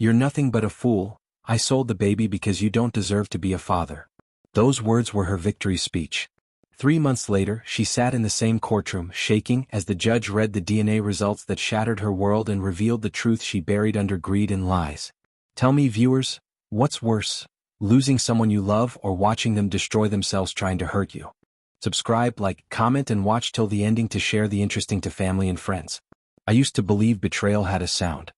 You're nothing but a fool. I sold the baby because you don't deserve to be a father. Those words were her victory speech. 3 months later, she sat in the same courtroom, shaking as the judge read the DNA results that shattered her world and revealed the truth she buried under greed and lies. Tell me, viewers, what's worse, losing someone you love or watching them destroy themselves trying to hurt you? Subscribe, like, comment, and watch till the ending to share the interesting to family and friends. I used to believe betrayal had a sound.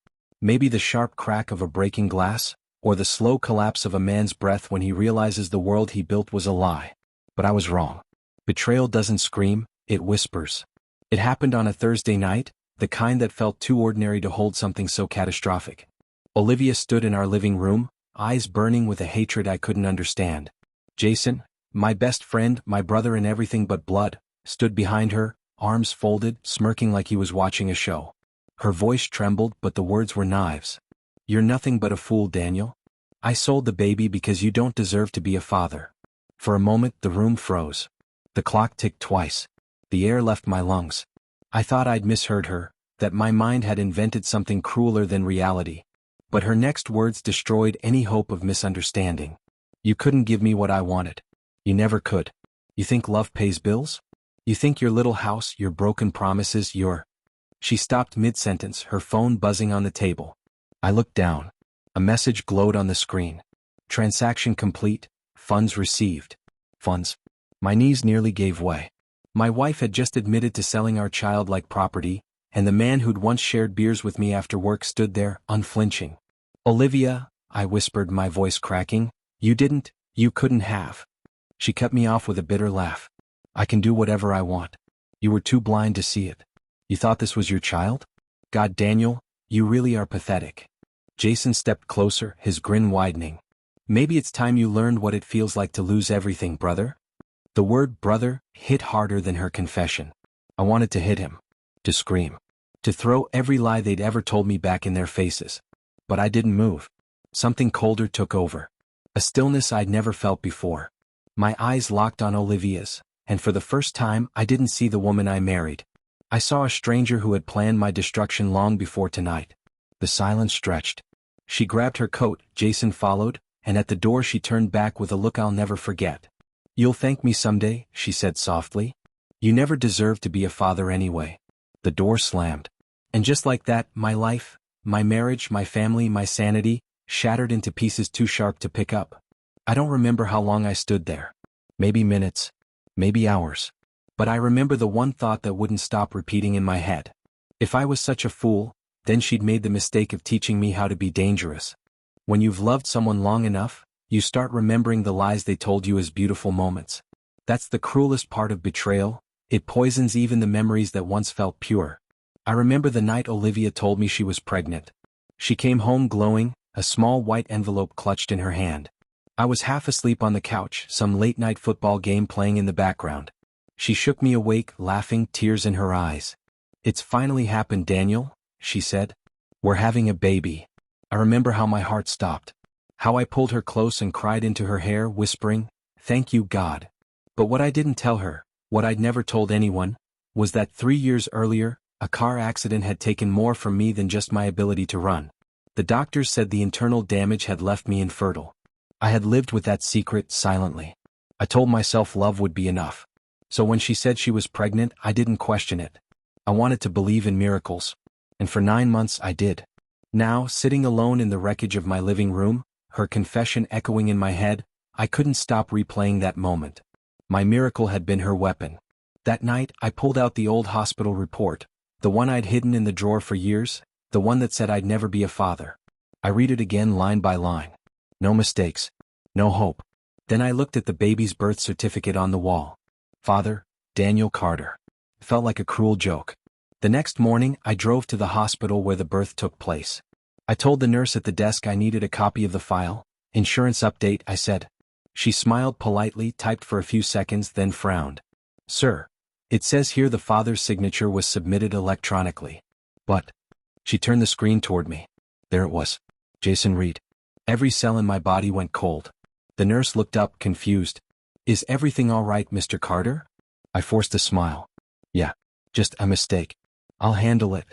Maybe the sharp crack of a breaking glass, or the slow collapse of a man's breath when he realizes the world he built was a lie. But I was wrong. Betrayal doesn't scream, it whispers. It happened on a Thursday night, the kind that felt too ordinary to hold something so catastrophic. Olivia stood in our living room, eyes burning with a hatred I couldn't understand. Jason, my best friend, my brother in everything but blood, stood behind her, arms folded, smirking like he was watching a show. Her voice trembled, but the words were knives. You're nothing but a fool, Daniel. I sold the baby because you don't deserve to be a father. For a moment, the room froze. The clock ticked twice. The air left my lungs. I thought I'd misheard her, that my mind had invented something crueler than reality. But her next words destroyed any hope of misunderstanding. You couldn't give me what I wanted. You never could. You think love pays bills? You think your little house, your broken promises, your... She stopped mid-sentence, her phone buzzing on the table. I looked down. A message glowed on the screen. Transaction complete. Funds received. Funds. My knees nearly gave way. My wife had just admitted to selling our child like property, and the man who'd once shared beers with me after work stood there, unflinching. Olivia, I whispered, my voice cracking, you couldn't have. She cut me off with a bitter laugh. I can do whatever I want. You were too blind to see it. You thought this was your child? God, Daniel, you really are pathetic. Jason stepped closer, his grin widening. Maybe it's time you learned what it feels like to lose everything, brother. The word brother hit harder than her confession. I wanted to hit him. To scream. To throw every lie they'd ever told me back in their faces. But I didn't move. Something colder took over. A stillness I'd never felt before. My eyes locked on Olivia's, and for the first time I didn't see the woman I married. I saw a stranger who had planned my destruction long before tonight. The silence stretched. She grabbed her coat, Jason followed, and at the door she turned back with a look I'll never forget. You'll thank me someday, she said softly. You never deserved to be a father anyway. The door slammed. And just like that, my life, my marriage, my family, my sanity, shattered into pieces too sharp to pick up. I don't remember how long I stood there. Maybe minutes. Maybe hours. But I remember the one thought that wouldn't stop repeating in my head. If I was such a fool, then she'd made the mistake of teaching me how to be dangerous. When you've loved someone long enough, you start remembering the lies they told you as beautiful moments. That's the cruelest part of betrayal. It poisons even the memories that once felt pure. I remember the night Olivia told me she was pregnant. She came home glowing, a small white envelope clutched in her hand. I was half asleep on the couch, some late-night football game playing in the background. She shook me awake, laughing, tears in her eyes. It's finally happened, Daniel, she said. We're having a baby. I remember how my heart stopped. How I pulled her close and cried into her hair, whispering, "Thank you, God." But what I didn't tell her, what I'd never told anyone, was that 3 years earlier, a car accident had taken more from me than just my ability to run. The doctors said the internal damage had left me infertile. I had lived with that secret silently. I told myself love would be enough. So when she said she was pregnant, I didn't question it. I wanted to believe in miracles. And for 9 months I did. Now, sitting alone in the wreckage of my living room, her confession echoing in my head, I couldn't stop replaying that moment. My miracle had been her weapon. That night, I pulled out the old hospital report, the one I'd hidden in the drawer for years, the one that said I'd never be a father. I read it again line by line. No mistakes. No hope. Then I looked at the baby's birth certificate on the wall. Father, Daniel Carter. It felt like a cruel joke. The next morning, I drove to the hospital where the birth took place. I told the nurse at the desk I needed a copy of the file. Insurance update, I said. She smiled politely, typed for a few seconds, then frowned. Sir, it says here the father's signature was submitted electronically. But... She turned the screen toward me. There it was. Jason Reed. Every cell in my body went cold. The nurse looked up, confused. Is everything all right, Mr. Carter? I forced a smile. Yeah, just a mistake. I'll handle it.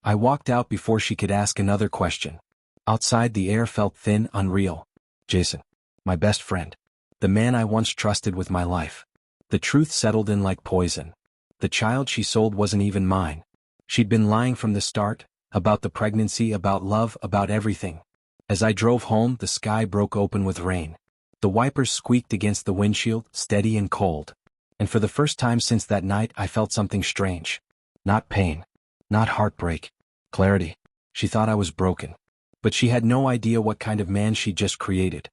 I walked out before she could ask another question. Outside the air felt thin, unreal. Jason. My best friend. The man I once trusted with my life. The truth settled in like poison. The child she sold wasn't even mine. She'd been lying from the start, about the pregnancy, about love, about everything. As I drove home, the sky broke open with rain. The wipers squeaked against the windshield, steady and cold. And for the first time since that night, I felt something strange. Not pain. Not heartbreak. Clarity. She thought I was broken. But she had no idea what kind of man she'd just created.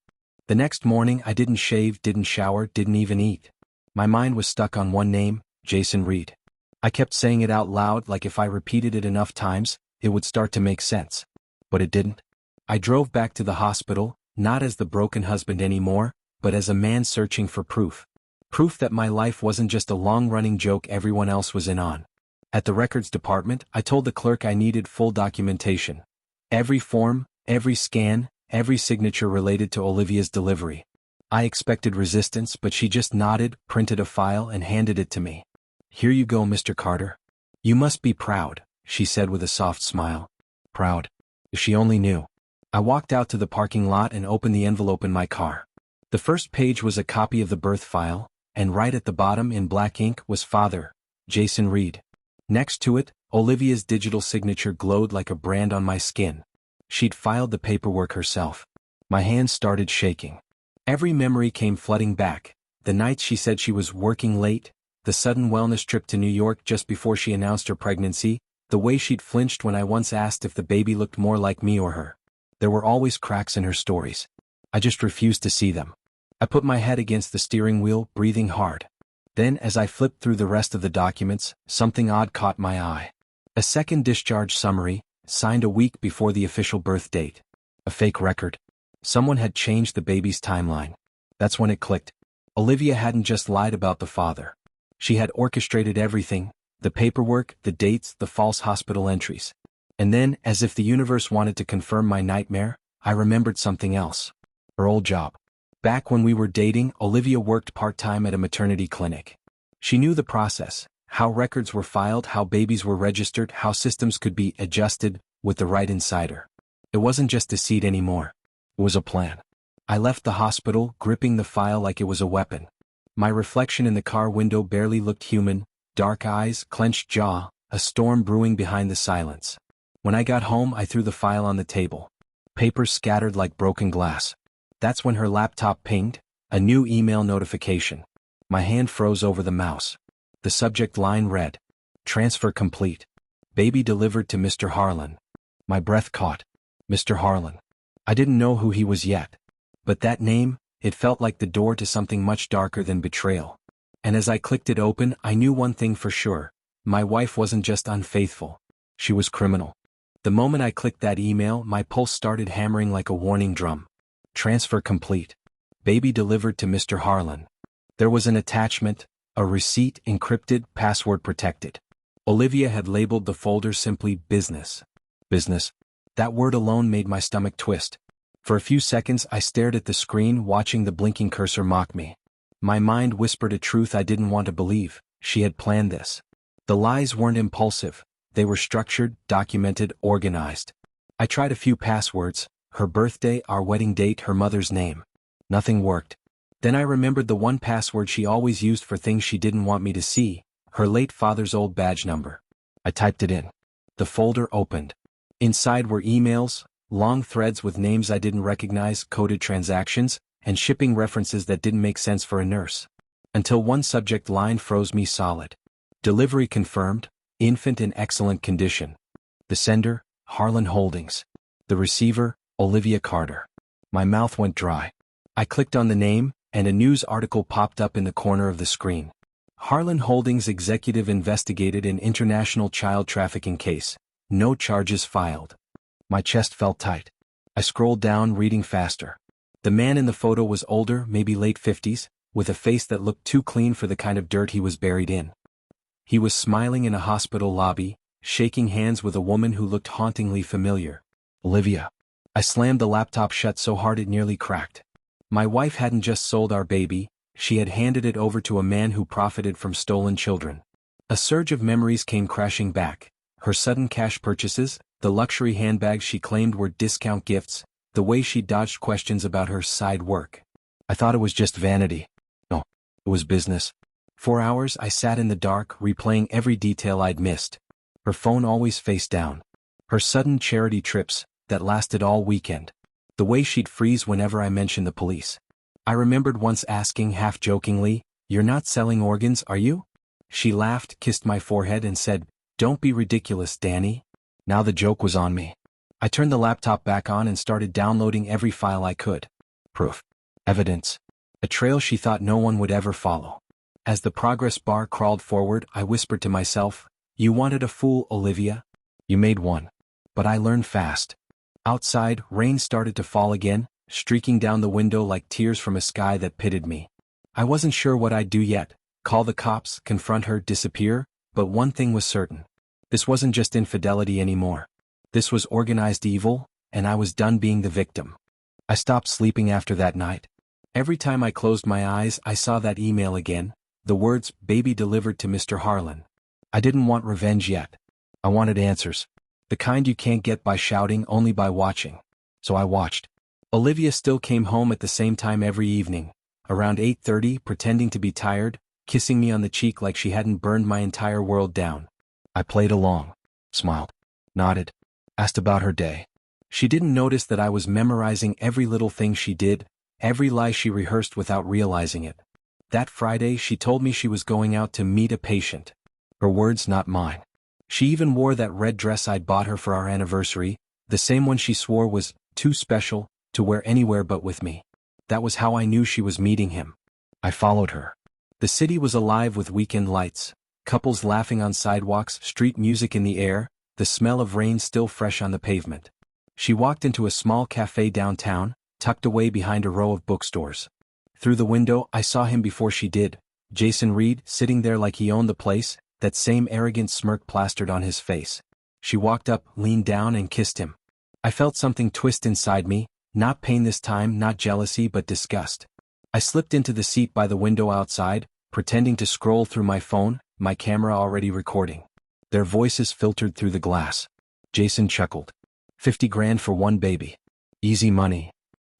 The next morning, I didn't shave, didn't shower, didn't even eat. My mind was stuck on one name, Jason Reed. I kept saying it out loud, like if I repeated it enough times, it would start to make sense. But it didn't. I drove back to the hospital, not as the broken husband anymore, but as a man searching for proof. Proof that my life wasn't just a long-running joke everyone else was in on. At the records department, I told the clerk I needed full documentation. Every form, every scan, every signature related to Olivia's delivery. I expected resistance, but she just nodded, printed a file, and handed it to me. Here you go, Mr. Carter. You must be proud, she said with a soft smile. Proud. If she only knew. I walked out to the parking lot and opened the envelope in my car. The first page was a copy of the birth file, and right at the bottom in black ink was Father, Jason Reed. Next to it, Olivia's digital signature glowed like a brand on my skin. She'd filed the paperwork herself. My hands started shaking. Every memory came flooding back. The nights she said she was working late, the sudden wellness trip to New York just before she announced her pregnancy, the way she'd flinched when I once asked if the baby looked more like me or her. There were always cracks in her stories. I just refused to see them. I put my head against the steering wheel, breathing hard. Then, as I flipped through the rest of the documents, something odd caught my eye. A second discharge summary, signed a week before the official birth date. A fake record. Someone had changed the baby's timeline. That's when it clicked. Olivia hadn't just lied about the father. She had orchestrated everything, the paperwork, the dates, the false hospital entries. And then, as if the universe wanted to confirm my nightmare, I remembered something else. Her old job. Back when we were dating, Olivia worked part-time at a maternity clinic. She knew the process, how records were filed, how babies were registered, how systems could be adjusted with the right insider. It wasn't just deceit anymore. It was a plan. I left the hospital, gripping the file like it was a weapon. My reflection in the car window barely looked human, dark eyes, clenched jaw, a storm brewing behind the silence. When I got home, I threw the file on the table. Papers scattered like broken glass. That's when her laptop pinged, a new email notification. My hand froze over the mouse. The subject line read, "Transfer complete. Baby delivered to Mr. Harlan." My breath caught. Mr. Harlan. I didn't know who he was yet. But that name, it felt like the door to something much darker than betrayal. And as I clicked it open, I knew one thing for sure. My wife wasn't just unfaithful. She was criminal. The moment I clicked that email, my pulse started hammering like a warning drum. Transfer complete. Baby delivered to Mr. Harlan. There was an attachment, a receipt, encrypted, password protected. Olivia had labeled the folder simply business. Business. That word alone made my stomach twist. For a few seconds I stared at the screen, watching the blinking cursor mock me. My mind whispered a truth I didn't want to believe. She had planned this. The lies weren't impulsive. They were structured, documented, organized. I tried a few passwords, her birthday, our wedding date, her mother's name. Nothing worked. Then I remembered the one password she always used for things she didn't want me to see, her late father's old badge number. I typed it in. The folder opened. Inside were emails, long threads with names I didn't recognize, coded transactions, and shipping references that didn't make sense for a nurse. Until one subject line froze me solid. Delivery confirmed, infant in excellent condition. The sender, Harlan Holdings. The receiver, Olivia Carter. My mouth went dry. I clicked on the name, and a news article popped up in the corner of the screen. Harlan Holdings executive investigated an international child trafficking case. No charges filed. My chest felt tight. I scrolled down, reading faster. The man in the photo was older, maybe late 50s, with a face that looked too clean for the kind of dirt he was buried in. He was smiling in a hospital lobby, shaking hands with a woman who looked hauntingly familiar. Olivia. I slammed the laptop shut so hard it nearly cracked. My wife hadn't just sold our baby, she had handed it over to a man who profited from stolen children. A surge of memories came crashing back. Her sudden cash purchases, the luxury handbags she claimed were discount gifts, the way she dodged questions about her side work. I thought it was just vanity. No, it was business. For hours I sat in the dark, replaying every detail I'd missed. Her phone always face down. Her sudden charity trips, that lasted all weekend. The way she'd freeze whenever I mentioned the police. I remembered once asking half-jokingly, "You're not selling organs, are you?" She laughed, kissed my forehead and said, "Don't be ridiculous, Danny." Now the joke was on me. I turned the laptop back on and started downloading every file I could. Proof. Evidence. A trail she thought no one would ever follow. As the progress bar crawled forward, I whispered to myself, "You wanted a fool, Olivia. You made one." But I learned fast. Outside, rain started to fall again, streaking down the window like tears from a sky that pitied me. I wasn't sure what I'd do yet, call the cops, confront her, disappear, but one thing was certain. This wasn't just infidelity anymore. This was organized evil, and I was done being the victim. I stopped sleeping after that night. Every time I closed my eyes, I saw that email again, the words, "Baby delivered to Mr. Harlan." I didn't want revenge yet. I wanted answers. The kind you can't get by shouting, only by watching. So I watched. Olivia still came home at the same time every evening, around 8:30, pretending to be tired, kissing me on the cheek like she hadn't burned my entire world down. I played along, smiled, nodded, asked about her day. She didn't notice that I was memorizing every little thing she did, every lie she rehearsed without realizing it. That Friday she told me she was going out to meet a patient. Her words, not mine. She even wore that red dress I'd bought her for our anniversary, the same one she swore was too special to wear anywhere but with me. That was how I knew she was meeting him. I followed her. The city was alive with weekend lights, couples laughing on sidewalks, street music in the air, the smell of rain still fresh on the pavement. She walked into a small cafe downtown, tucked away behind a row of bookstores. Through the window, I saw him before she did, Jason Reed, sitting there like he owned the place, that same arrogant smirk plastered on his face. She walked up, leaned down and kissed him. I felt something twist inside me, not pain this time, not jealousy but disgust. I slipped into the seat by the window outside, pretending to scroll through my phone, my camera already recording. Their voices filtered through the glass. Jason chuckled. 50 grand for one baby. Easy money.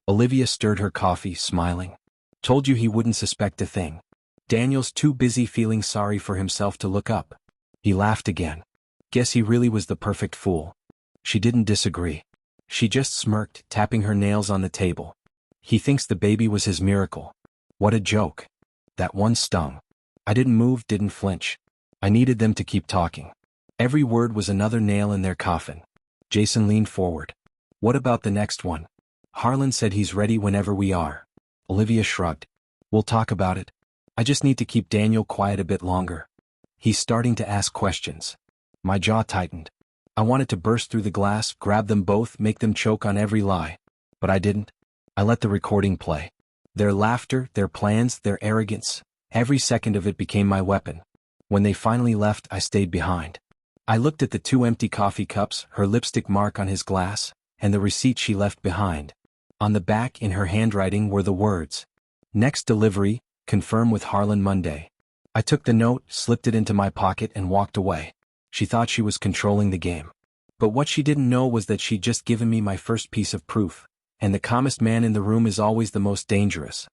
Olivia stirred her coffee, smiling. Told you he wouldn't suspect a thing. Daniel's too busy feeling sorry for himself to look up. He laughed again. Guess he really was the perfect fool. She didn't disagree. She just smirked, tapping her nails on the table. He thinks the baby was his miracle. What a joke. That one stung. I didn't move, didn't flinch. I needed them to keep talking. Every word was another nail in their coffin. Jason leaned forward. What about the next one? Harlan said he's ready whenever we are. Olivia shrugged. We'll talk about it. I just need to keep Daniel quiet a bit longer. He's starting to ask questions. My jaw tightened. I wanted to burst through the glass, grab them both, make them choke on every lie. But I didn't. I let the recording play. Their laughter, their plans, their arrogance, every second of it became my weapon. When they finally left, I stayed behind. I looked at the 2 empty coffee cups, her lipstick mark on his glass, and the receipt she left behind. On the back, in her handwriting, were the words, "Next delivery, confirm with Harlan Monday." I took the note, slipped it into my pocket and walked away. She thought she was controlling the game. But what she didn't know was that she'd just given me my first piece of proof, and the calmest man in the room is always the most dangerous.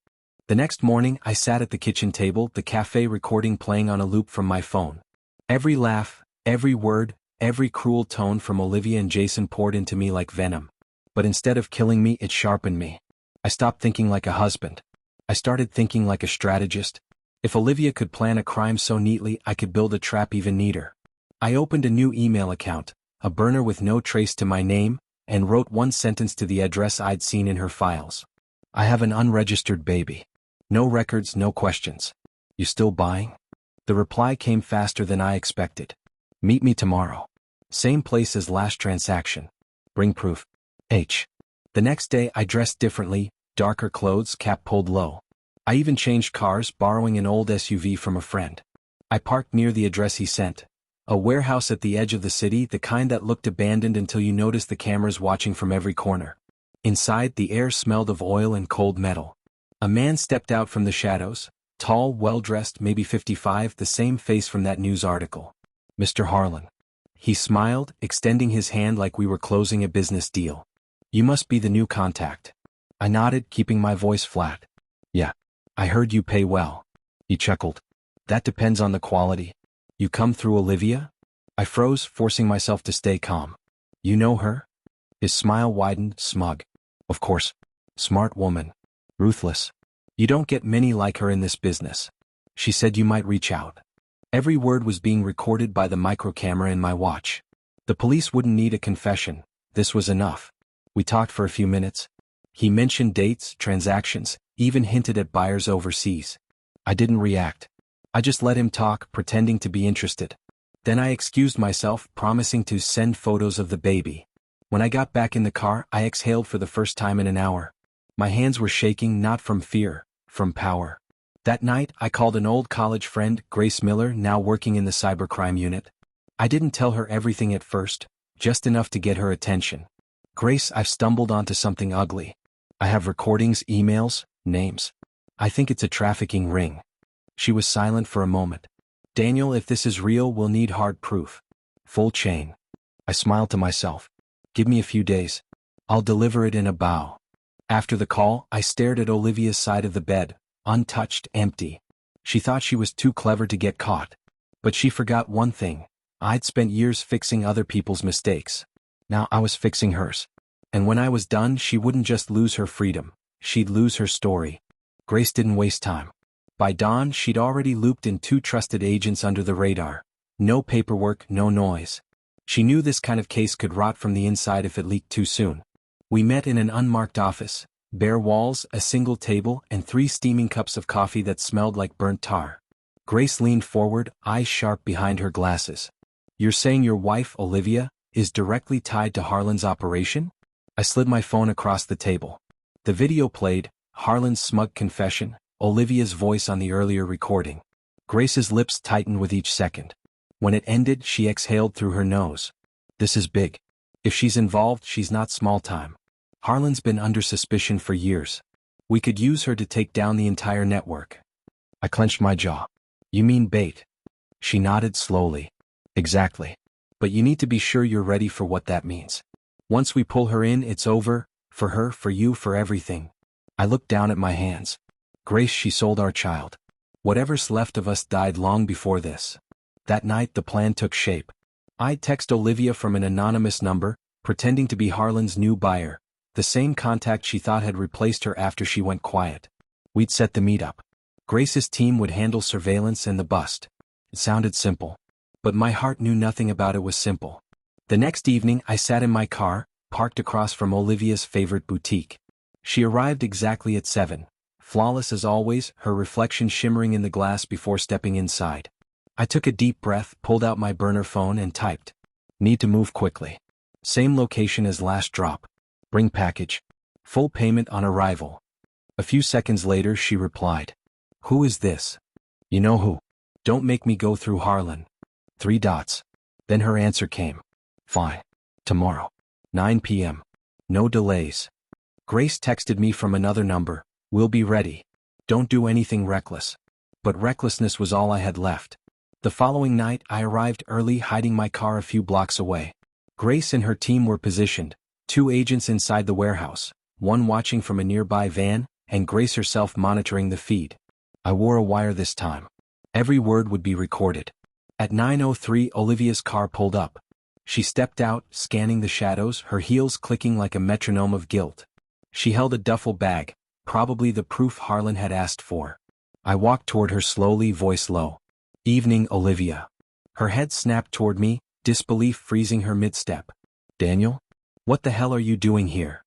The next morning, I sat at the kitchen table, the cafe recording playing on a loop from my phone. Every laugh, every word, every cruel tone from Olivia and Jason poured into me like venom. But instead of killing me, it sharpened me. I stopped thinking like a husband. I started thinking like a strategist. If Olivia could plan a crime so neatly, I could build a trap even neater. I opened a new email account, a burner with no trace to my name, and wrote one sentence to the address I'd seen in her files. I have an unregistered baby. No records, no questions. You still buying? The reply came faster than I expected. Meet me tomorrow. Same place as last transaction. Bring proof. H. The next day I dressed differently, darker clothes, cap pulled low. I even changed cars, borrowing an old SUV from a friend. I parked near the address he sent. A warehouse at the edge of the city, the kind that looked abandoned until you noticed the cameras watching from every corner. Inside, the air smelled of oil and cold metal. A man stepped out from the shadows, tall, well-dressed, maybe 55, the same face from that news article. Mr. Harlan. He smiled, extending his hand like we were closing a business deal. You must be the new contact. I nodded, keeping my voice flat. Yeah. I heard you pay well. He chuckled. That depends on the quality. You come through Olivia? I froze, forcing myself to stay calm. You know her? His smile widened, smug. Of course. Smart woman. Ruthless. You don't get many like her in this business. She said you might reach out. Every word was being recorded by the microcamera in my watch. The police wouldn't need a confession. This was enough. We talked for a few minutes. He mentioned dates, transactions, even hinted at buyers overseas. I didn't react. I just let him talk, pretending to be interested. Then I excused myself, promising to send photos of the baby. When I got back in the car, I exhaled for the first time in an hour. My hands were shaking, not from fear, from power. That night, I called an old college friend, Grace Miller, now working in the cybercrime unit. I didn't tell her everything at first, just enough to get her attention. Grace, I've stumbled onto something ugly. I have recordings, emails, names. I think it's a trafficking ring. She was silent for a moment. Daniel, if this is real, we'll need hard proof. Full chain. I smiled to myself. Give me a few days. I'll deliver it in a bow. After the call, I stared at Olivia's side of the bed, untouched, empty. She thought she was too clever to get caught. But she forgot one thing. I'd spent years fixing other people's mistakes. Now I was fixing hers. And when I was done, she wouldn't just lose her freedom. She'd lose her story. Grace didn't waste time. By dawn, she'd already looped in 2 trusted agents under the radar. No paperwork, no noise. She knew this kind of case could rot from the inside if it leaked too soon. We met in an unmarked office. Bare walls, a single table, and 3 steaming cups of coffee that smelled like burnt tar. Grace leaned forward, eyes sharp behind her glasses. You're saying your wife, Olivia, is directly tied to Harlan's operation? I slid my phone across the table. The video played, Harlan's smug confession, Olivia's voice on the earlier recording. Grace's lips tightened with each second. When it ended, she exhaled through her nose. This is big. If she's involved, she's not small time. Harlan's been under suspicion for years. We could use her to take down the entire network. I clenched my jaw. You mean bait? She nodded slowly. Exactly. But you need to be sure you're ready for what that means. Once we pull her in, it's over. For her, for you, for everything. I looked down at my hands. Grace, she sold our child. Whatever's left of us died long before this. That night, the plan took shape. I'd text Olivia from an anonymous number, pretending to be Harlan's new buyer, the same contact she thought had replaced her after she went quiet. We'd set the meetup. Grace's team would handle surveillance and the bust. It sounded simple. But my heart knew nothing about it was simple. The next evening, I sat in my car, parked across from Olivia's favorite boutique. She arrived exactly at 7. Flawless as always, her reflection shimmering in the glass before stepping inside. I took a deep breath, pulled out my burner phone and typed. Need to move quickly. Same location as last drop. Bring package. Full payment on arrival. A few seconds later she replied. Who is this? You know who. Don't make me go through Harlan. 3 dots. Then her answer came. Fine. Tomorrow. 9 p.m. No delays. Grace texted me from another number. We'll be ready. Don't do anything reckless. But recklessness was all I had left. The following night I arrived early, hiding my car a few blocks away. Grace and her team were positioned. 2 agents inside the warehouse, 1 watching from a nearby van, and Grace herself monitoring the feed. I wore a wire this time. Every word would be recorded. At 9:03 Olivia's car pulled up. She stepped out, scanning the shadows, her heels clicking like a metronome of guilt. She held a duffel bag, probably the proof Harlan had asked for. I walked toward her slowly, voice low. Evening, Olivia. Her head snapped toward me, disbelief freezing her mid-step. Daniel? What the hell are you doing here?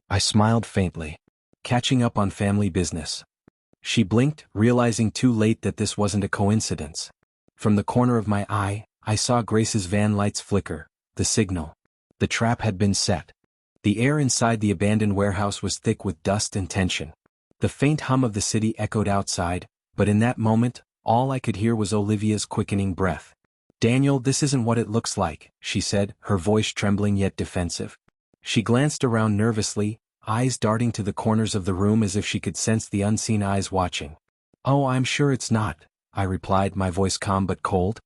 I smiled faintly. Catching up on family business. She blinked, realizing too late that this wasn't a coincidence. From the corner of my eye, I saw Grace's van lights flicker, the signal. The trap had been set. The air inside the abandoned warehouse was thick with dust and tension. The faint hum of the city echoed outside, but in that moment, all I could hear was Olivia's quickening breath. Daniel, this isn't what it looks like, she said, her voice trembling yet defensive. She glanced around nervously, eyes darting to the corners of the room as if she could sense the unseen eyes watching. Oh, I'm sure it's not, I replied, my voice calm but cold.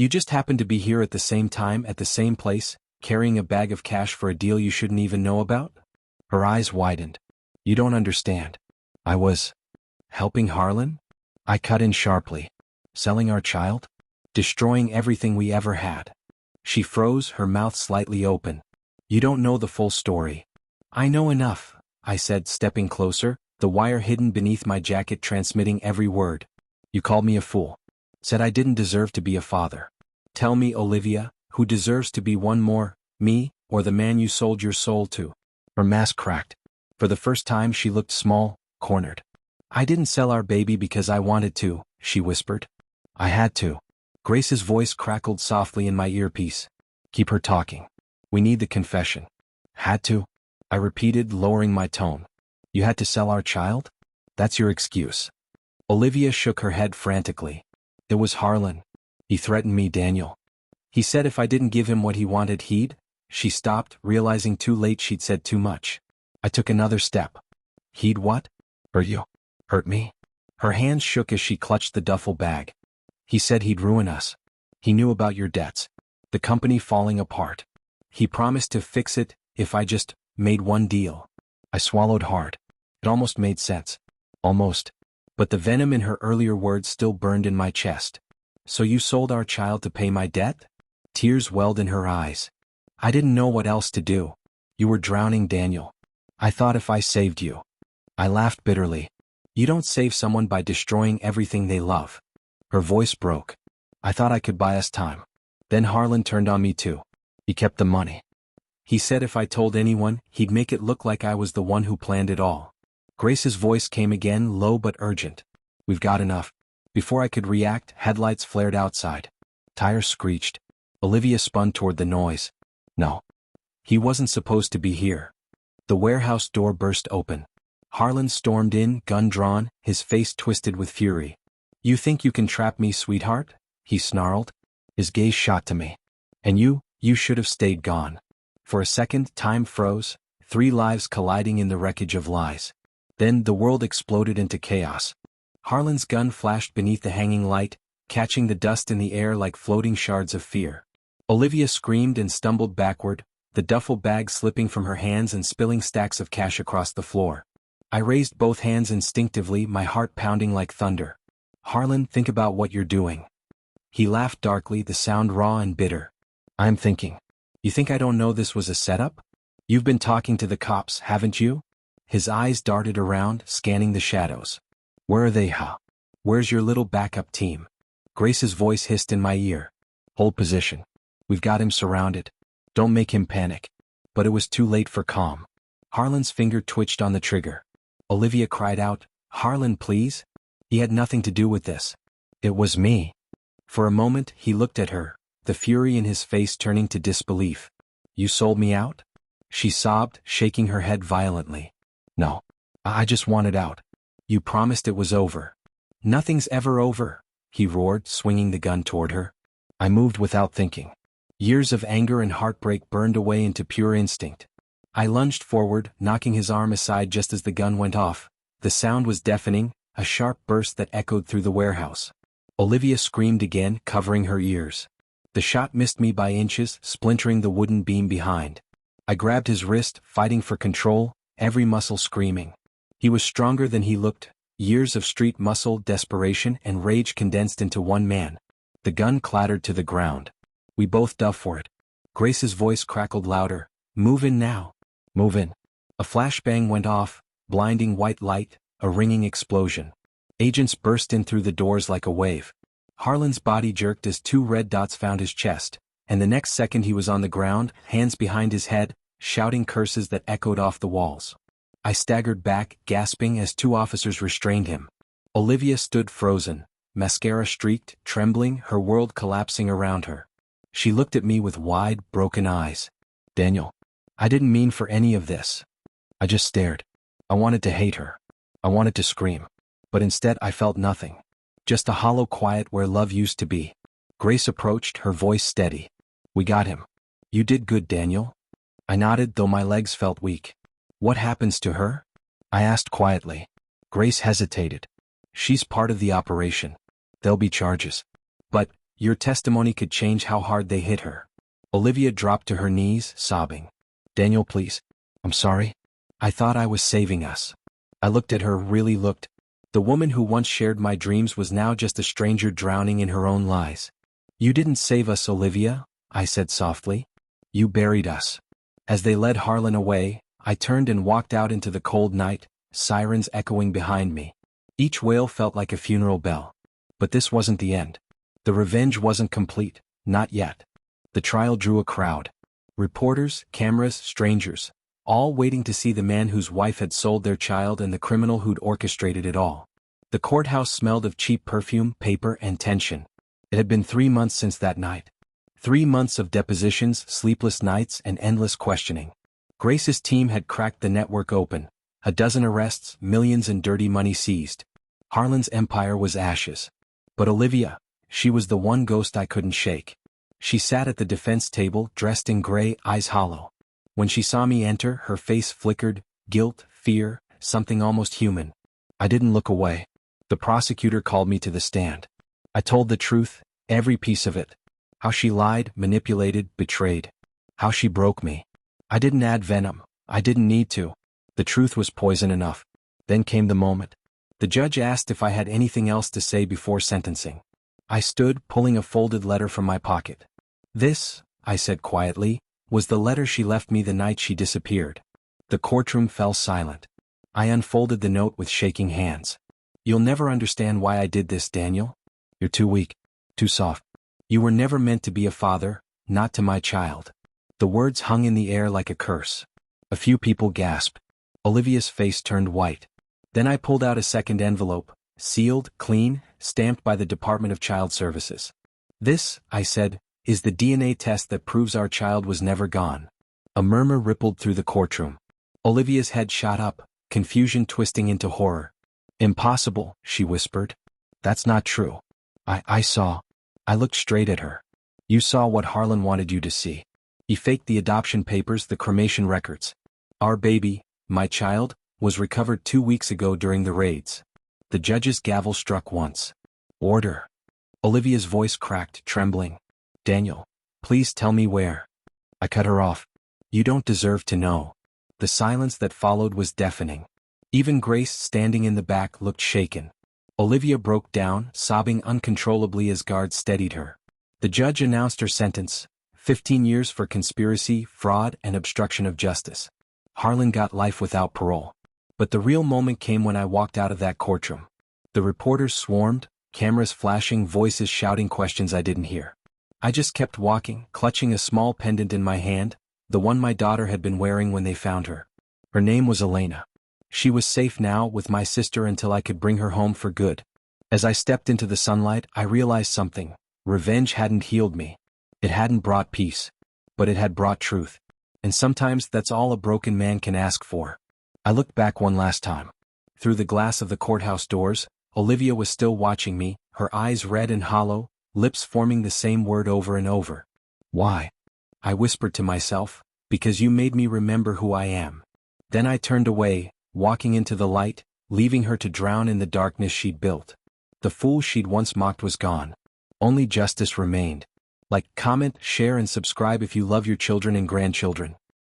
You just happened to be here at the same time at the same place, carrying a bag of cash for a deal you shouldn't even know about? Her eyes widened. You don't understand. I was helping Harlan? I cut in sharply. Selling our child? Destroying everything we ever had. She froze, her mouth slightly open. You don't know the full story. I know enough, I said, stepping closer, the wire hidden beneath my jacket transmitting every word. You called me a fool. Said I didn't deserve to be a father. Tell me, Olivia, who deserves to be one more, me, or the man you sold your soul to? Her mask cracked. For the first time she looked small, cornered. I didn't sell our baby because I wanted to, she whispered. I had to. Grace's voice crackled softly in my earpiece. Keep her talking. We need the confession. Had to? I repeated, lowering my tone. You had to sell our child? That's your excuse. Olivia shook her head frantically. It was Harlan. He threatened me, Daniel. He said if I didn't give him what he wanted he'd... She stopped, realizing too late she'd said too much. I took another step. He'd what? Hurt you? Hurt me? Her hands shook as she clutched the duffel bag. He said he'd ruin us. He knew about your debts. The company falling apart. He promised to fix it if I just made one deal. I swallowed hard. It almost made sense. Almost. But the venom in her earlier words still burned in my chest. So you sold our child to pay my debt? Tears welled in her eyes. I didn't know what else to do. You were drowning, Daniel. I thought if I saved you. I laughed bitterly. You don't save someone by destroying everything they love. Her voice broke. I thought I could buy us time. Then Harlan turned on me too. He kept the money. He said if I told anyone, he'd make it look like I was the one who planned it all. Grace's voice came again, low but urgent. We've got enough. Before I could react, headlights flared outside. Tires screeched. Olivia spun toward the noise. No. He wasn't supposed to be here. The warehouse door burst open. Harlan stormed in, gun drawn, his face twisted with fury. You think you can trap me, sweetheart? He snarled. His gaze shot to me. And you should have stayed gone. For a second, time froze, 3 lives colliding in the wreckage of lies. Then the world exploded into chaos. Harlan's gun flashed beneath the hanging light, catching the dust in the air like floating shards of fear. Olivia screamed and stumbled backward, the duffel bag slipping from her hands and spilling stacks of cash across the floor. I raised both hands instinctively, my heart pounding like thunder. Harlan, think about what you're doing. He laughed darkly, the sound raw and bitter. I'm thinking. You think I don't know this was a setup? You've been talking to the cops, haven't you? His eyes darted around, scanning the shadows. Where are they, huh? Where's your little backup team? Grace's voice hissed in my ear. Hold position. We've got him surrounded. Don't make him panic. But it was too late for calm. Harlan's finger twitched on the trigger. Olivia cried out, Harlan, please? He had nothing to do with this. It was me. For a moment, he looked at her, the fury in his face turning to disbelief. You sold me out? She sobbed, shaking her head violently. No. I just wanted out. You promised it was over. Nothing's ever over, he roared, swinging the gun toward her. I moved without thinking. Years of anger and heartbreak burned away into pure instinct. I lunged forward, knocking his arm aside just as the gun went off. The sound was deafening, a sharp burst that echoed through the warehouse. Olivia screamed again, covering her ears. The shot missed me by inches, splintering the wooden beam behind. I grabbed his wrist, fighting for control, every muscle screaming. He was stronger than he looked, years of street muscle, desperation, and rage condensed into one man. The gun clattered to the ground. We both dove for it. Grace's voice crackled louder. Move in now. Move in. A flashbang went off, blinding white light, a ringing explosion. Agents burst in through the doors like a wave. Harlan's body jerked as 2 red dots found his chest, and the next second he was on the ground, hands behind his head, shouting curses that echoed off the walls. I staggered back, gasping as 2 officers restrained him. Olivia stood frozen, mascara streaked, trembling, her world collapsing around her. She looked at me with wide, broken eyes. Daniel, I didn't mean for any of this. I just stared. I wanted to hate her. I wanted to scream. But instead I felt nothing. Just a hollow quiet where love used to be. Grace approached, her voice steady. We got him. You did good, Daniel. I nodded, though my legs felt weak. What happens to her? I asked quietly. Grace hesitated. She's part of the operation. There'll be charges. But Your testimony could change how hard they hit her. Olivia dropped to her knees, sobbing. Daniel, please. I'm sorry. I thought I was saving us. I looked at her, really looked. The woman who once shared my dreams was now just a stranger drowning in her own lies. You didn't save us, Olivia, I said softly. You buried us. As they led Harlan away, I turned and walked out into the cold night, sirens echoing behind me. Each wail felt like a funeral bell. But this wasn't the end. The revenge wasn't complete, not yet. The trial drew a crowd. Reporters, cameras, strangers, all waiting to see the man whose wife had sold their child and the criminal who'd orchestrated it all. The courthouse smelled of cheap perfume, paper, and tension. It had been 3 months since that night. 3 months of depositions, sleepless nights, and endless questioning. Grace's team had cracked the network open. A dozen arrests, millions in dirty money seized. Harlan's empire was ashes. But Olivia, she was the one ghost I couldn't shake. She sat at the defense table, dressed in gray, eyes hollow. When she saw me enter, her face flickered, guilt, fear, something almost human. I didn't look away. The prosecutor called me to the stand. I told the truth, every piece of it. How she lied, manipulated, betrayed. How she broke me. I didn't add venom. I didn't need to. The truth was poison enough. Then came the moment. The judge asked if I had anything else to say before sentencing. I stood, pulling a folded letter from my pocket. This, I said quietly, was the letter she left me the night she disappeared. The courtroom fell silent. I unfolded the note with shaking hands. You'll never understand why I did this, Daniel. You're too weak, too soft. You were never meant to be a father, not to my child. The words hung in the air like a curse. A few people gasped. Olivia's face turned white. Then I pulled out a second envelope, sealed, clean, stamped by the Department of Child Services. This, I said, is the DNA test that proves our child was never gone. A murmur rippled through the courtroom. Olivia's head shot up, confusion twisting into horror. Impossible, she whispered. That's not true. I saw. I looked straight at her. You saw what Harlan wanted you to see. He faked the adoption papers, the cremation records. Our baby, my child, was recovered 2 weeks ago during the raids. The judge's gavel struck once. Order. Olivia's voice cracked, trembling. Daniel, please tell me where. I cut her off. You don't deserve to know. The silence that followed was deafening. Even Grace, standing in the back, looked shaken. Olivia broke down, sobbing uncontrollably as guards steadied her. The judge announced her sentence, 15 years for conspiracy, fraud, and obstruction of justice. Harlan got life without parole. But the real moment came when I walked out of that courtroom. The reporters swarmed, cameras flashing, voices shouting questions I didn't hear. I just kept walking, clutching a small pendant in my hand, the one my daughter had been wearing when they found her. Her name was Elena. She was safe now with my sister until I could bring her home for good. As I stepped into the sunlight, I realized something. Revenge hadn't healed me. It hadn't brought peace. But it had brought truth. And sometimes that's all a broken man can ask for. I looked back one last time. Through the glass of the courthouse doors, Olivia was still watching me, her eyes red and hollow, lips forming the same word over and over. Why? I whispered to myself, because you made me remember who I am. Then I turned away, walking into the light, leaving her to drown in the darkness she'd built. The fool she'd once mocked was gone. Only justice remained. Like, comment, share, and subscribe if you love your children and grandchildren.